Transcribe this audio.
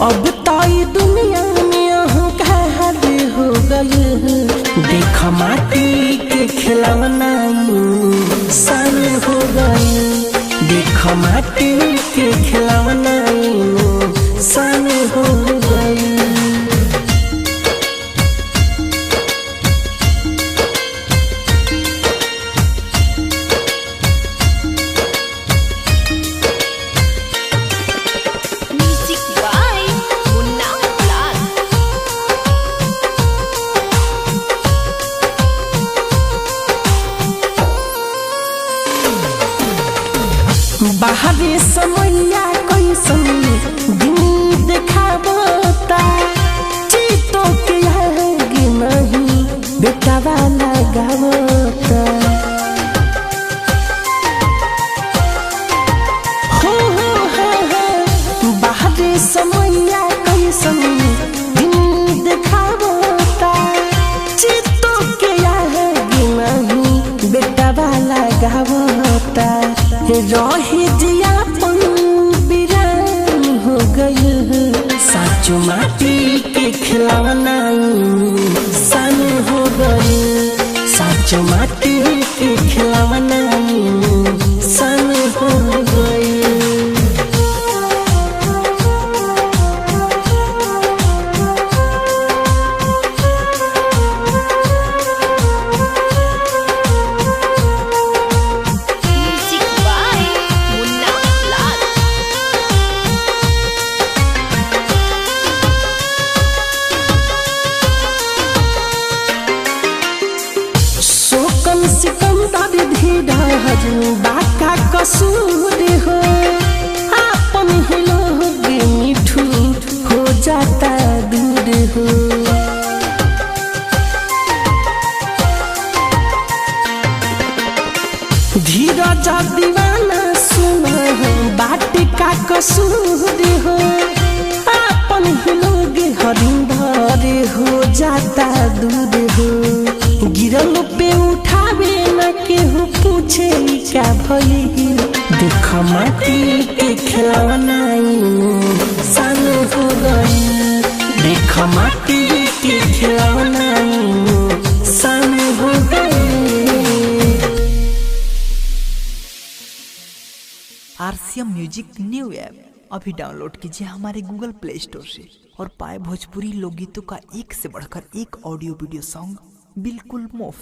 अब ताई दुनिया में अहंकार हो गई। देख माटी के खिलौना सन हो गई। देख माटी के खिलौना सन हो गई। बाहरी समैया कैसन दिन देखावता। चीतों के आगे नहीं बेटा वाला गावता। हो बाहरी समैया कैसन दिन देखावता। चीतों के आगे नहीं बेटा वाला गावता। रही जियापन बिरान हो गई। साचो माटी के खिलौना सन हो गई। साचो माटी के खिलौना सन हो गई। सिकंदर धीरज बाका कसूर हो। आपन ही लोग मिठू हो जाता दूर हो। धीरज दीवाना सुना बाट का कसूर हो। आपन ही लोग हरिंदर हो जाता दूर हो। गिरल पे उठावे न केहू पूछे क्या भई। देख माटी के खिलौना सन हो गई। देख माटी के खिलौना सन हो गई। RCM म्यूजिक न्यू ऐप अभी डाउनलोड कीजिए हमारे गूगल प्ले स्टोर से और पाए भोजपुरी लोकगीतों का एक से बढ़कर एक ऑडियो वीडियो सॉन्ग बिल्कुल मुफ्त।